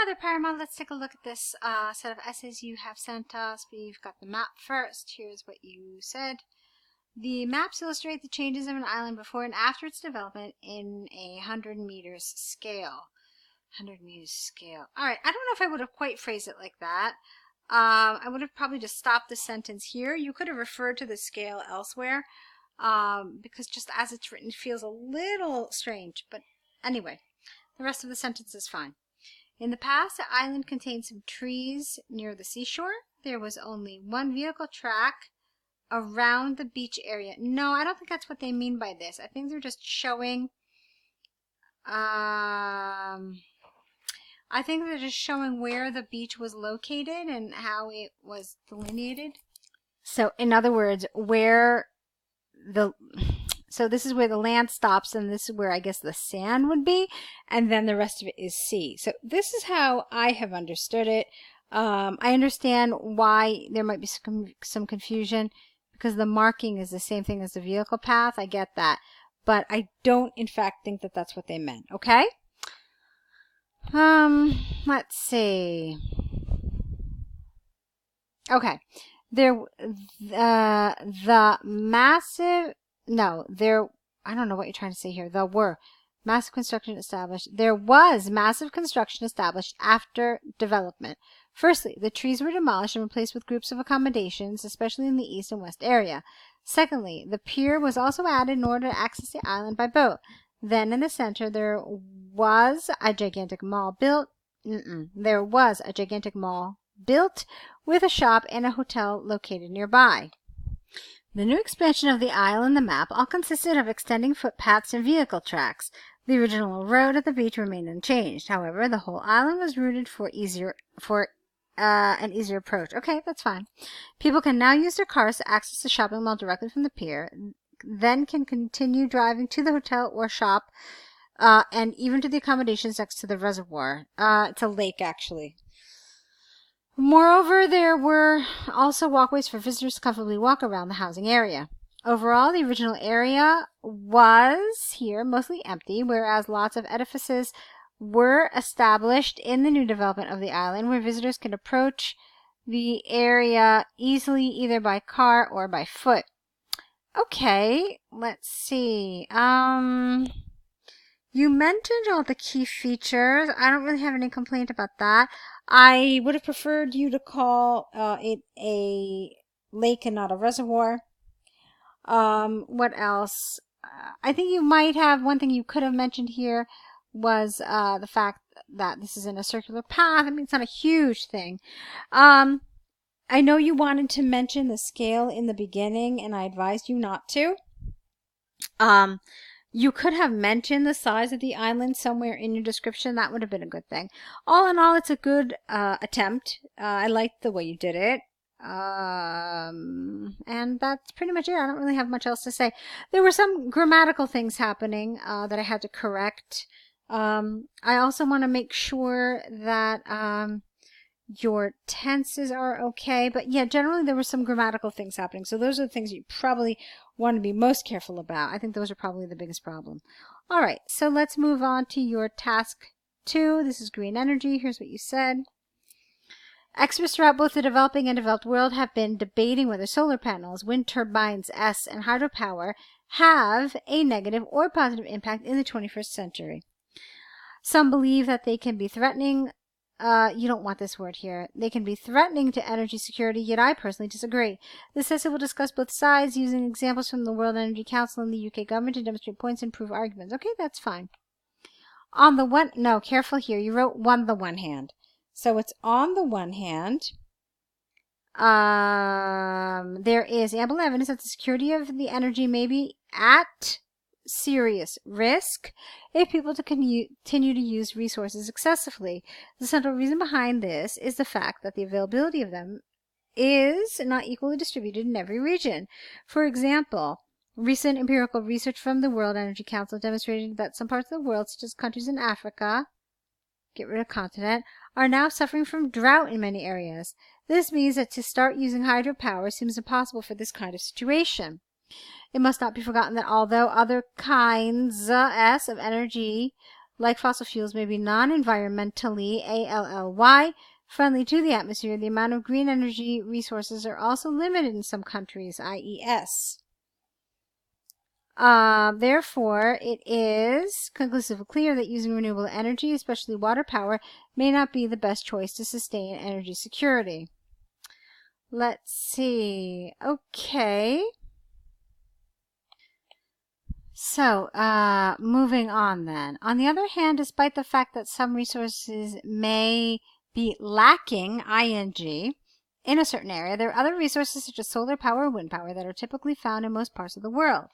Hi there, Parima. Let's take a look at this set of essays you have sent us. We've got the map first. Here's what you said. The maps illustrate the changes of an island before and after its development in a 100 meters scale. 100 meters scale. All right, I don't know if I would have quite phrased it like that. I would have probably just stopped the sentence here. You could have referred to the scale elsewhere because just as it's written, it feels a little strange. But anyway, the rest of the sentence is fine. In the past, the island contained some trees near the seashore. There was only one vehicle track around the beach area. No, I don't think that's what they mean by this. I think they're just showing, I think they're just showing where the beach was located and how it was delineated. So, in other words, so this is where the land stops, and this is where I guess the sand would be, and then the rest of it is sea. So this is how I have understood it. I understand why there might be some confusion because the marking is the same thing as the vehicle path. I get that, but I don't, in fact, think that that's what they meant. Okay. Let's see. Okay, the massive. No, I don't know what you're trying to say here. There was massive construction established after development. Firstly, the trees were demolished and replaced with groups of accommodations, especially in the east and west area. Secondly, the pier was also added in order to access the island by boat. Then in the center, there was a gigantic mall built. There was a gigantic mall built with a shop and a hotel located nearby. The new expansion of the isle and the map all consisted of extending footpaths and vehicle tracks. The original road at the beach remained unchanged. However, the whole island was routed for an easier approach. Okay, that's fine. People can now use their cars to access the shopping mall directly from the pier, then can continue driving to the hotel or shop, and even to the accommodations next to the reservoir. It's a lake, actually. Moreover, there were also walkways for visitors to comfortably walk around the housing area. Overall, the original area was here mostly empty, whereas lots of edifices were established in the new development of the island where visitors could approach the area easily either by car or by foot. Okay, let's see. You mentioned all the key features. I don't really have any complaint about that. I would have preferred you to call it a lake and not a reservoir. What else? I think you might have, one thing you could have mentioned here was the fact that this is in a circular path. I mean, it's not a huge thing. I know you wanted to mention the scale in the beginning, and I advised you not to. You could have mentioned the size of the island somewhere in your description. That would have been a good thing. All in all, it's a good attempt. I liked the way you did it. And that's pretty much it. I don't really have much else to say. There were some grammatical things happening that I had to correct. I also want to make sure that your tenses are okay. But yeah, generally there were some grammatical things happening. So those are the things you probably want to be most careful about. I think those are probably the biggest problem. All right, so let's move on to your task 2. This is green energy. Here's what you said. Experts throughout both the developing and developed world have been debating whether solar panels, wind turbines, and hydropower have a negative or positive impact in the 21st century. Some believe that they can be threatening. You don't want this word here. They can be threatening to energy security, yet I personally disagree. This essay will discuss both sides using examples from the World Energy Council and the UK government to demonstrate points and prove arguments. Okay, that's fine. On the one, no, careful here. You wrote on the one hand. So it's on the one hand, there is ample evidence that the security of the energy may be at serious risk if people continue to use resources excessively. The central reason behind this is the fact that the availability of them is not equally distributed in every region. For example, recent empirical research from the World Energy Council demonstrated that some parts of the world, such as countries in Africa, get rid of continent, are now suffering from drought in many areas. This means that to start using hydropower seems impossible for this kind of situation. It must not be forgotten that although other kinds of energy like fossil fuels, may be non-environmentally, ALLY, friendly to the atmosphere, the amount of green energy resources are also limited in some countries, IES. Therefore, it is conclusively clear that using renewable energy, especially water power, may not be the best choice to sustain energy security. Let's see. Okay. So, moving on then. On the other hand, despite the fact that some resources may be lacking, ing, in a certain area, there are other resources such as solar power or wind power that are typically found in most parts of the world.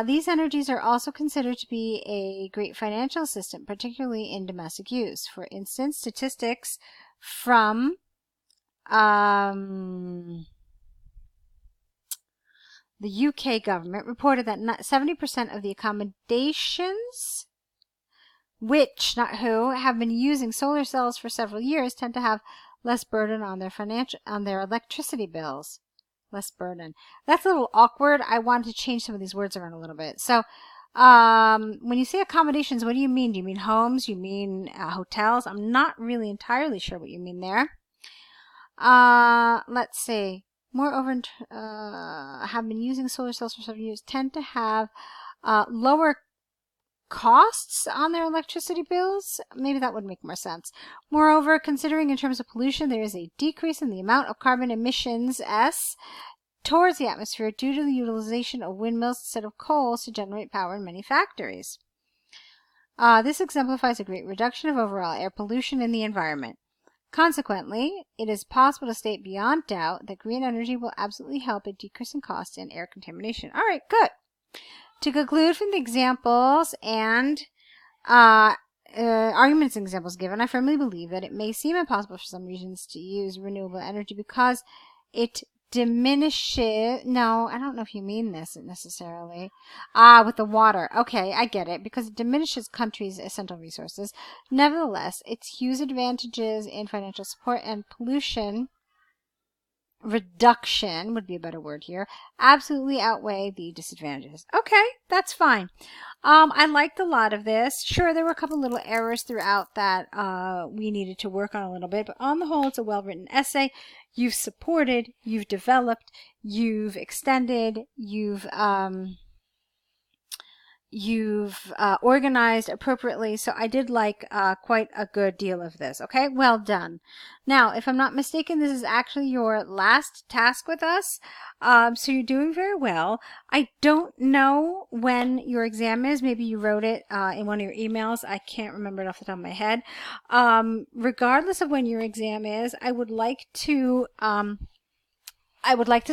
These energies are also considered to be a great financial assistant, particularly in domestic use. For instance, statistics from the UK government reported that 70% of the accommodations which, not who, have been using solar cells for several years tend to have less burden on their electricity bills. Less burden. That's a little awkward. I wanted to change some of these words around a little bit. So, when you say accommodations, what do you mean? Do you mean homes? You mean hotels? I'm not really entirely sure what you mean there. Let's see. Moreover, have been using solar cells for several years tend to have lower costs on their electricity bills. Maybe that would make more sense. Moreover, considering in terms of pollution, there is a decrease in the amount of carbon emissions S towards the atmosphere due to the utilization of windmills instead of coals to generate power in many factories. This exemplifies a great reduction of overall air pollution in the environment. Consequently, it is possible to state beyond doubt that green energy will absolutely help in decreasing costs and air contamination. All right, good. To conclude from the examples and arguments and examples given, I firmly believe that it may seem impossible for some regions to use renewable energy because it diminishes, no, I don't know if you mean this necessarily, with the water. Okay, I get it, because it diminishes countries' essential resources. Nevertheless, its huge advantages in financial support and pollution reduction would be a better word here, absolutely outweigh the disadvantages. Okay, that's fine. I liked a lot of this. Sure, there were a couple little errors throughout that we needed to work on a little bit, but on the whole, it's a well-written essay. You've supported, you've developed, you've extended, you've organized appropriately, so I did like quite a good deal of this. Okay, well done. Now, if I'm not mistaken, this is actually your last task with us, so you're doing very well. I don't know when your exam is. Maybe you wrote it in one of your emails. I can't remember it off the top of my head. Regardless of when your exam is, I would like to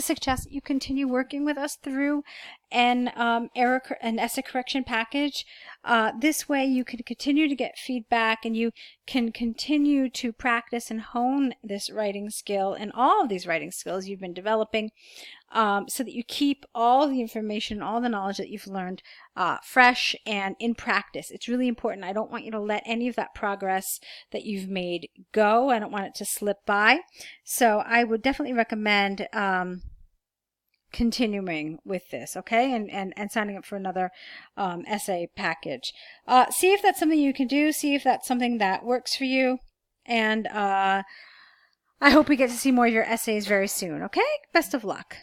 suggest that you continue working with us through an essay correction package. This way you can continue to get feedback and you can continue to practice and hone this writing skill and all of these writing skills you've been developing, so that you keep all the information, all the knowledge that you've learned fresh and in practice. It's really important. I don't want you to let any of that progress that you've made go. I don't want it to slip by. So I would definitely recommend continuing with this, okay, and signing up for another essay package. See if that's something you can do. See if that's something that works for you. And I hope we get to see more of your essays very soon, okay? Best of luck.